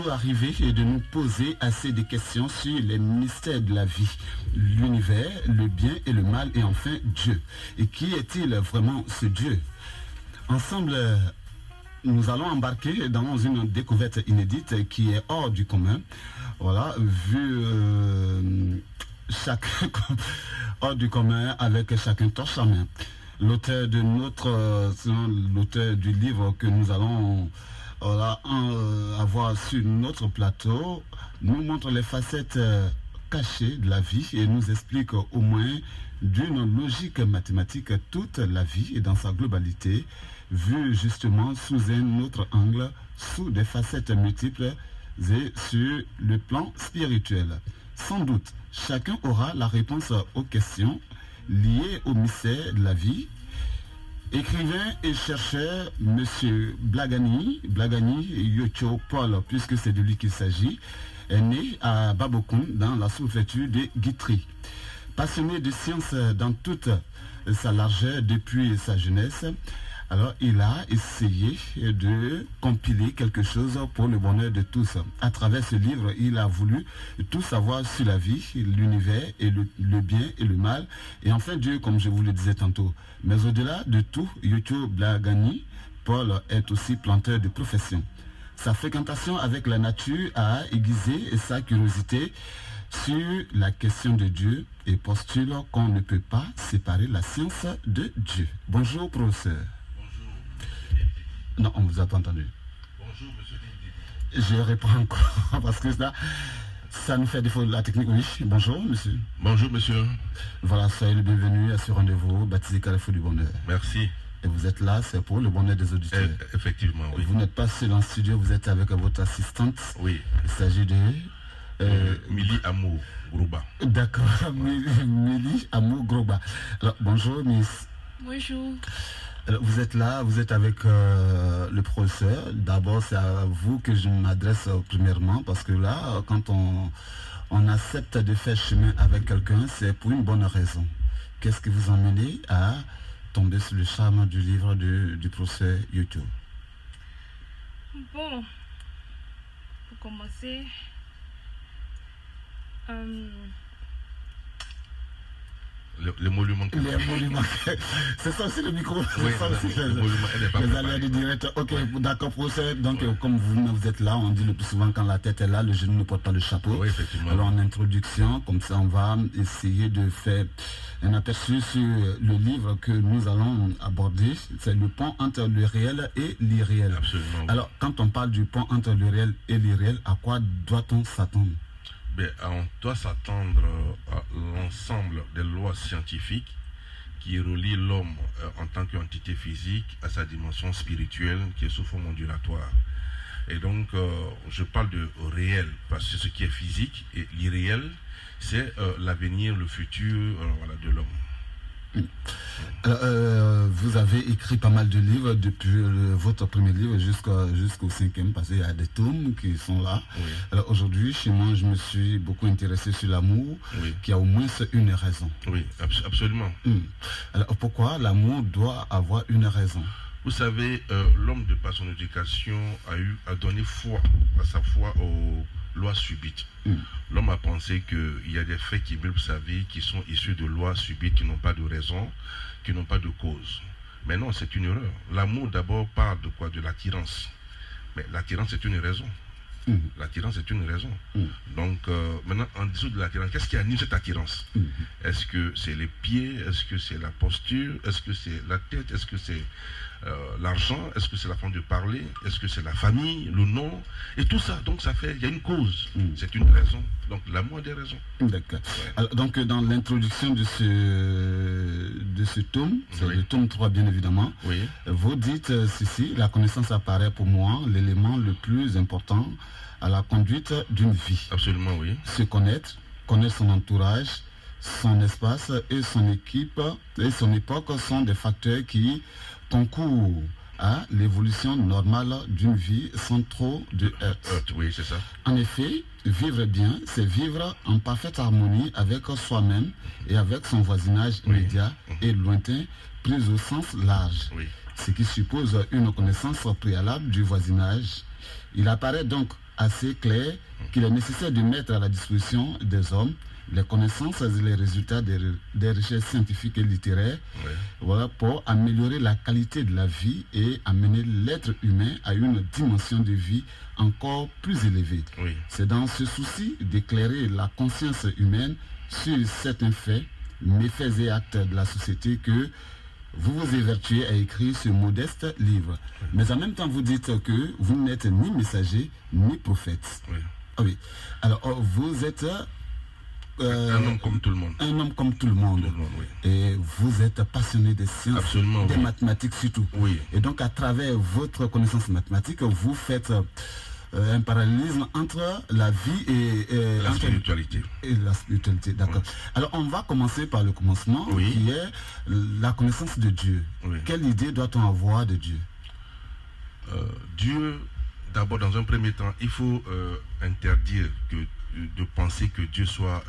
bientôt arrivé de nous poser assez de questions sur les mystères de la vie, l'univers, le bien et le mal et enfin Dieu. Et qui est-il vraiment ce Dieu? Ensemble, nous allons embarquer dans une découverte inédite qui est hors du commun. Voilà, vu chacun hors du commun avec chacun torche en main. L'auteur de l'auteur du livre que nous allons avoir sur notre plateau nous montre les facettes cachées de la vie et nous explique au moins d'une logique mathématique toute la vie et dans sa globalité, vue justement sous un autre angle, sous des facettes multiples et sur le plan spirituel. Sans doute, chacun aura la réponse aux questions liées au mystère de la vie. Écrivain et chercheur, M. Blagani Yocho Paul, puisque c'est de lui qu'il s'agit, est né à Babokoun, dans la sous-préfecture de Guitry. Passionné de sciences dans toute sa largeur depuis sa jeunesse, alors il a essayé de compiler quelque chose pour le bonheur de tous. À travers ce livre, il a voulu tout savoir sur la vie, l'univers et le bien et le mal. Et enfin Dieu, comme je vous le disais tantôt. Mais au-delà de tout, Yocho Blagani, Paul est aussi planteur de profession. Sa fréquentation avec la nature a aiguisé sa curiosité sur la question de Dieu et postule qu'on ne peut pas séparer la science de Dieu. Bonjour, professeur. Non, on ne vous a pas entendu. Bonjour, monsieur Didi. Je réponds encore parce que ça nous fait défaut de la technique. Oui, bonjour, monsieur. Bonjour, monsieur. Voilà, soyez le bienvenu à ce rendez-vous baptisé Carrefour du Bonheur. Merci. Et vous êtes là, c'est pour le bonheur des auditeurs. Effectivement, oui. Vous n'êtes pas seul en studio, vous êtes avec votre assistante. Oui. Il s'agit de... Mili Amour Groba. D'accord, Mili Amour Groba. Alors, bonjour, Miss. Bonjour. Alors, vous êtes là, vous êtes avec le professeur. D'abord, c'est à vous que je m'adresse premièrement, parce que là, quand on accepte de faire chemin avec quelqu'un, c'est pour une bonne raison. Qu'est-ce qui vous a mené à tomber sur le charme du livre du professeur Yocho? Bon, pour commencer, Les mots lui manquent. Les mots lui manquent. C'est ça aussi le micro. Oui, C'est ça aussi les aléas du direct. Ok, d'accord, professeur. Donc, comme vous êtes là, on dit le plus souvent quand la tête est là, le genou ne porte pas le chapeau. Oui, effectivement. Alors, en introduction, comme ça, on va essayer de faire un aperçu sur le livre que nous allons aborder. C'est le pont entre le réel et l'irréel. Absolument. Alors, quand on parle du pont entre le réel et l'irréel, à quoi doit-on s'attendre? On doit s'attendre à l'ensemble des lois scientifiques qui relient l'homme en tant qu'entité physique à sa dimension spirituelle qui est sous forme ondulatoire. Et donc, je parle de réel parce que c'est ce qui est physique et l'irréel, c'est l'avenir, le futur de l'homme. Vous avez écrit pas mal de livres depuis votre premier livre jusqu'au 5e, parce qu'il y a des tomes qui sont là. Oui. Alors aujourd'hui, chez moi, je me suis beaucoup intéressé sur l'amour, Oui. qui a au moins une raison. Oui, absolument. Alors pourquoi l'amour doit avoir une raison? Vous savez, l'homme, de par son éducation, a donné foi, à sa foi aux lois subites. L'homme a pensé qu'il y a des faits qui brûlent sa vie, qui sont issus de lois subites, qui n'ont pas de raison, qui n'ont pas de cause. Mais non, c'est une erreur. L'amour d'abord parle de quoi? De l'attirance. Mais l'attirance est une raison. L'attirance est une raison. Donc maintenant, en dessous de l'attirance, qu'est-ce qui anime cette attirance? Est-ce que c'est les pieds? Est-ce que c'est la posture? Est-ce que c'est la tête? Est-ce que c'est l'argent? Est-ce que c'est la façon de parler? Est-ce que c'est la famille, le nom? Et tout ça, donc ça fait, il y a une cause. C'est une raison. Donc l'amour a des raisons. D'accord. Ouais. Donc dans l'introduction de ce tome, c'est le tome 3 bien évidemment, vous dites ceci: la connaissance apparaît pour moi l'élément le plus important à la conduite d'une vie. Absolument, oui. Se connaître son entourage, son espace et son équipe et son époque sont des facteurs qui concourent à l'évolution normale d'une vie sans trop de heurts. Oui, c'est ça. En effet, vivre bien, c'est vivre en parfaite harmonie avec soi-même et avec son voisinage immédiat et lointain, pris au sens large. Ce qui suppose une connaissance préalable du voisinage. Il apparaît donc assez clair qu'il est nécessaire de mettre à la disposition des hommes les connaissances et les résultats des recherches scientifiques et littéraires, voilà, pour améliorer la qualité de la vie et amener l'être humain à une dimension de vie encore plus élevée. Oui. C'est dans ce souci d'éclairer la conscience humaine sur certains faits, méfaits et actes de la société que vous vous évertuez à écrire ce modeste livre. Mais en même temps, vous dites que vous n'êtes ni messager ni prophète. Oui. Ah oui. Alors, vous êtes un homme comme tout le monde. Un homme comme tout le monde. Tout le monde, oui. Et vous êtes passionné des sciences, Absolument, des oui. mathématiques surtout. Oui. Et donc, à travers votre connaissance mathématique, vous faites un parallélisme entre la vie et La entre- spiritualité. et la spiritualité, d'accord. Alors, on va commencer par le commencement, Oui. qui est la connaissance de Dieu. Oui. Quelle idée doit-on avoir de Dieu? Dieu, d'abord, dans un premier temps, il faut interdire de penser que Dieu soit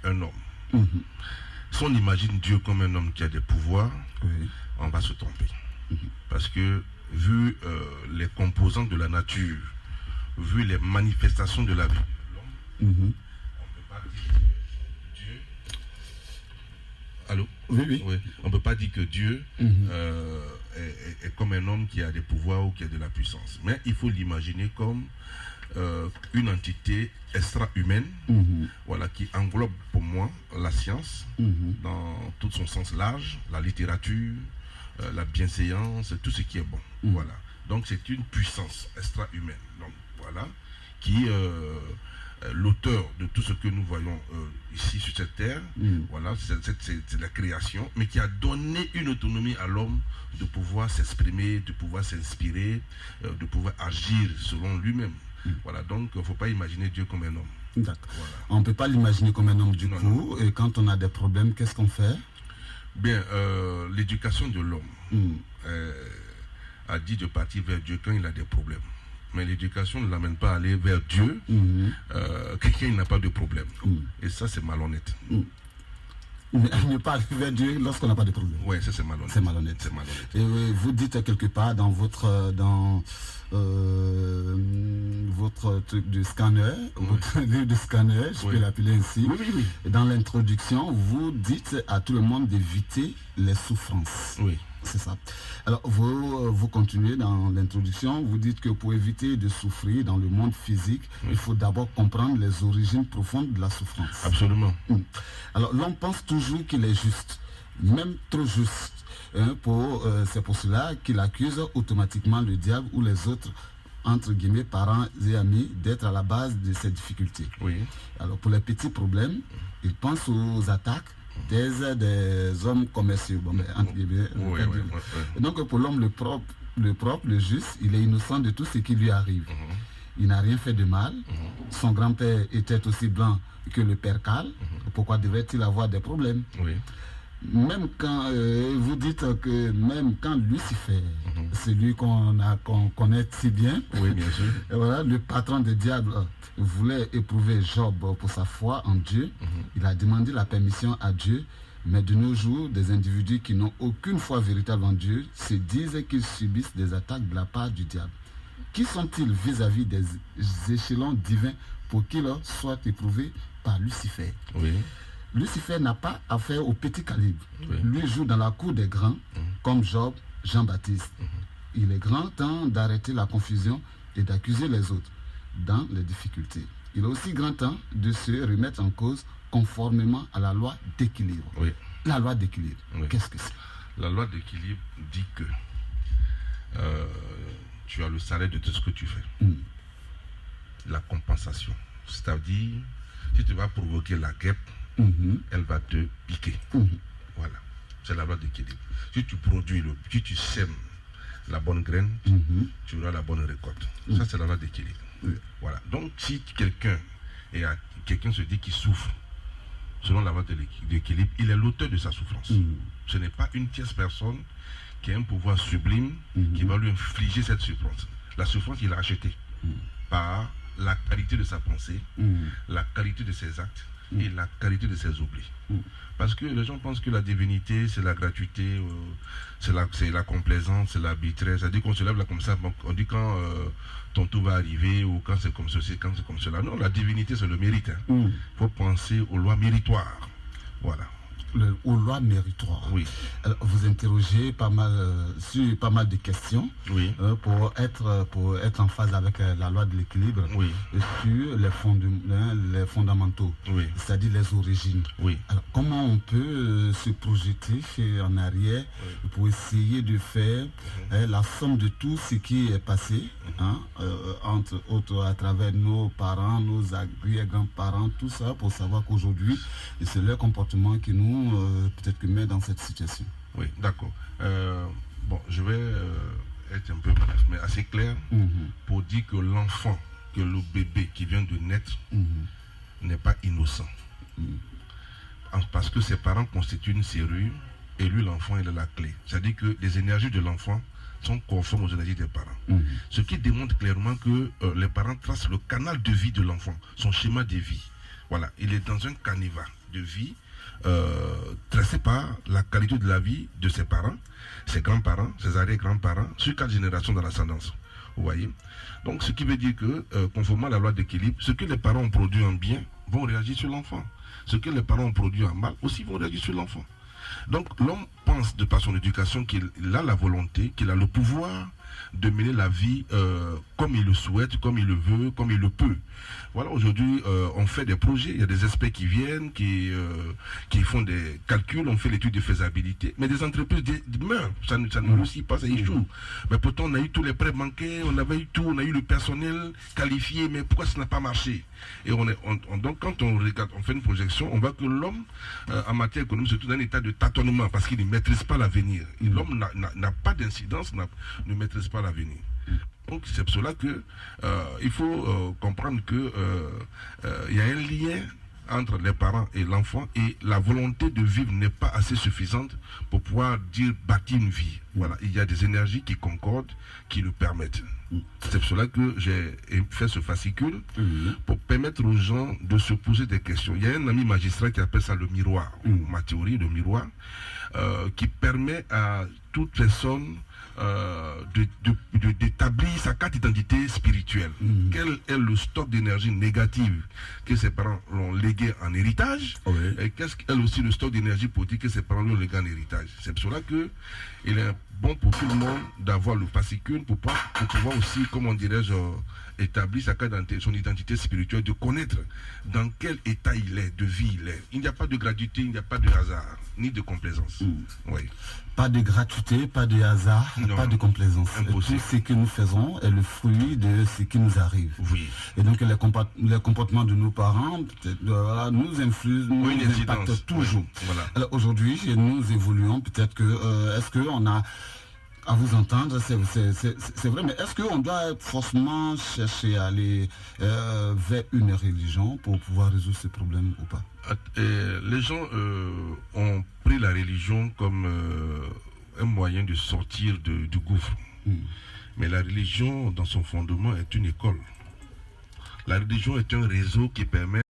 un homme. Mhm. Si on imagine Dieu comme un homme qui a des pouvoirs, Oui. on va se tromper. Parce que, vu les composants de la nature, vu les manifestations de la vie de l'homme, Mhm. on ne peut pas dire que Dieu... Allô? Oui, oui. Oui. On ne peut pas dire que Dieu Mhm. est comme un homme qui a des pouvoirs ou qui a de la puissance. Mais il faut l'imaginer comme une entité extra-humaine, Mhm. voilà, qui englobe pour moi la science Mhm. dans tout son sens large, la littérature, la bienséance, tout ce qui est bon. Voilà. Donc c'est une puissance extra-humaine. Donc voilà, qui l'auteur de tout ce que nous voyons ici sur cette terre. Voilà, c'est la création, mais qui a donné une autonomie à l'homme de pouvoir s'exprimer, de pouvoir s'inspirer, de pouvoir agir selon lui-même. Voilà, donc il ne faut pas imaginer Dieu comme un homme. D'accord. Voilà. On ne peut pas l'imaginer comme un homme du Non, coup. Et quand on a des problèmes, qu'est-ce qu'on fait? Bien, l'éducation de l'homme Mhm. a dit de partir vers Dieu quand il a des problèmes. Mais l'éducation ne l'amène pas à aller vers Dieu Mhm. quelqu'un qui n'a pas de problème. Mhm. Et ça, c'est malhonnête. Ne pas aller vers Dieu lorsqu'on n'a pas de problème. Ouais, ça, c'est malhonnête. C'est malhonnête. C'est malhonnête. Et vous dites quelque part dans votre truc de scanner, votre livre de scanner, je peux Oui. l'appeler ainsi. Oui, oui, oui. Et dans l'introduction, vous dites à tout le monde d'éviter les souffrances. Oui. C'est ça. Alors, vous continuez dans l'introduction, vous dites que pour éviter de souffrir dans le monde physique, il faut d'abord comprendre les origines profondes de la souffrance. Absolument. Alors, l'homme pense toujours qu'il est juste, même trop juste. Hein, c'est pour cela qu'il accuse automatiquement le diable ou les autres, entre guillemets, parents et amis, d'être à la base de ces difficultés. Oui. Alors, pour les petits problèmes, il pense aux attaques des hommes commerciaux. Bon, mais, entre guillemets, Oui, oui, oui, oui. Donc, pour l'homme, le propre, le juste, il est innocent de tout ce qui lui arrive. Il n'a rien fait de mal. Son grand-père était aussi blanc que le père Karl. Pourquoi devrait-il avoir des problèmes? Oui. Même quand vous dites que même quand Lucifer, celui qu'on connaît si bien, Oui, bien sûr. et voilà, le patron des diables voulait éprouver Job pour sa foi en Dieu, il a demandé la permission à Dieu, mais de nos jours, des individus qui n'ont aucune foi véritable en Dieu se disent qu'ils subissent des attaques de la part du diable. Qui sont-ils vis-à-vis des échelons divins pour qu'ils soient éprouvés par Lucifer? Oui. Lucifer n'a pas affaire au petit calibre. Oui. Lui joue dans la cour des grands, comme Job, Jean-Baptiste. Il est grand temps d'arrêter la confusion et d'accuser les autres dans les difficultés. Il est aussi grand temps de se remettre en cause conformément à la loi d'équilibre. Oui. La loi d'équilibre, Oui. qu'est-ce que c'est? La loi d'équilibre dit que tu as le salaire de tout ce que tu fais. La compensation. C'est-à-dire, si tu vas provoquer la guêpe, elle va te piquer. Voilà. C'est la loi d'équilibre. Si tu produis, si tu sèmes la bonne graine, tu auras la bonne récolte. Ça, c'est la loi d'équilibre. Voilà. Donc, si quelqu'un se dit qu'il souffre, selon la loi de l'équilibre, il est l'auteur de sa souffrance. Ce n'est pas une tierce personne qui a un pouvoir sublime qui va lui infliger cette souffrance. La souffrance, il l'a achetée par la qualité de sa pensée, la qualité de ses actes, et la qualité de ses oublis. Parce que les gens pensent que la divinité, c'est la gratuité, c'est la complaisance, c'est l'arbitraire. C'est-à-dire qu'on se lève là comme ça, on dit quand ton tour va arriver ou quand c'est comme ceci, quand c'est comme cela. Non, la divinité, c'est le mérite. Il faut penser aux lois méritoires. Voilà. Aux lois méritoires. Oui. Alors, vous interrogez pas mal sur pas mal de questions Oui. pour être en phase avec la loi de l'équilibre Oui. sur les fondamentaux, Oui. c'est-à-dire les origines. Oui. Alors, comment on peut se projeter en arrière pour essayer de faire la somme de tout ce qui est passé, entre autres à travers nos parents, nos arrière-grands-parents, tout ça, pour savoir qu'aujourd'hui, c'est leur comportement qui nous peut-être que met dans cette situation. Oui, d'accord. Bon, je vais être un peu bref, mais assez clair pour dire que l'enfant, que le bébé qui vient de naître n'est pas innocent. Parce que ses parents constituent une serrure et lui, l'enfant, il a la clé. C'est-à-dire que les énergies de l'enfant sont conformes aux énergies des parents. Ce qui démontre clairement que les parents tracent le canal de vie de l'enfant, son schéma de vie. Voilà, il est dans un canevas de vie tracé par la qualité de la vie de ses parents, ses grands-parents, ses arrière-grands-parents, sur 4 générations dans l'ascendance. Vous voyez? Donc, ce qui veut dire que, conformément à la loi d'équilibre, ce que les parents ont produit en bien vont réagir sur l'enfant. Ce que les parents ont produit en mal aussi vont réagir sur l'enfant. Donc, l'homme pense de par son éducation qu'il a la volonté, qu'il a le pouvoir de mener la vie comme il le souhaite, comme il le veut, comme il le peut. Voilà, aujourd'hui, on fait des projets, il y a des experts qui viennent, qui font des calculs, on fait l'étude de faisabilité, mais des entreprises meurent, ça ne réussit pas, ça échoue. Mais pourtant, on a eu tous les prêts bancaires, on avait eu tout, on a eu le personnel qualifié, mais pourquoi ça n'a pas marché? Et donc, quand on regarde, on fait une projection, on voit que l'homme, en matière économique, se trouve dans un état de tâtonnement, parce qu'il ne maîtrise pas l'avenir. L'homme n'a pas d'incidence, ne maîtrise pas l'avenir. Donc c'est pour cela que il faut comprendre que il y a un lien entre les parents et l'enfant et la volonté de vivre n'est pas assez suffisante pour pouvoir dire bâtir une vie. Voilà, il y a des énergies qui concordent, qui le permettent. C'est pour cela que j'ai fait ce fascicule pour permettre aux gens de se poser des questions. Il y a un ami magistrat qui appelle ça le miroir, ma théorie, le miroir, qui permet à toute personne d'établir sa carte d'identité spirituelle. Quel est le stock d'énergie négative que ses parents l'ont légué en héritage et qu'est-ce qu'elle aussi le stock d'énergie positive que ses parents lui ont légué en héritage. C'est pour cela que il est bon pour tout le monde d'avoir le fascicule pour pouvoir aussi, comment dirais-je, établir sa carte d'identité, son identité spirituelle, de connaître dans quel état il est, de vie il est. Il n'y a pas de gratuité, il n'y a pas de hasard, ni de complaisance. Oui. Pas de gratuité, pas de hasard, Non, pas de complaisance. impossible. Tout ce que nous faisons est le fruit de ce qui nous arrive. Oui. Et donc les comportements de nos parents nous influent, nous impactent toujours. Oui. Voilà. Alors aujourd'hui, nous évoluons, peut-être que, est-ce qu'on a, à vous entendre, c'est vrai, mais est-ce qu'on doit forcément chercher à aller vers une religion pour pouvoir résoudre ce problème ou pas? Les gens ont pris la religion comme un moyen de sortir du gouffre. Mais la religion, dans son fondement, est une école. La religion est un réseau qui permet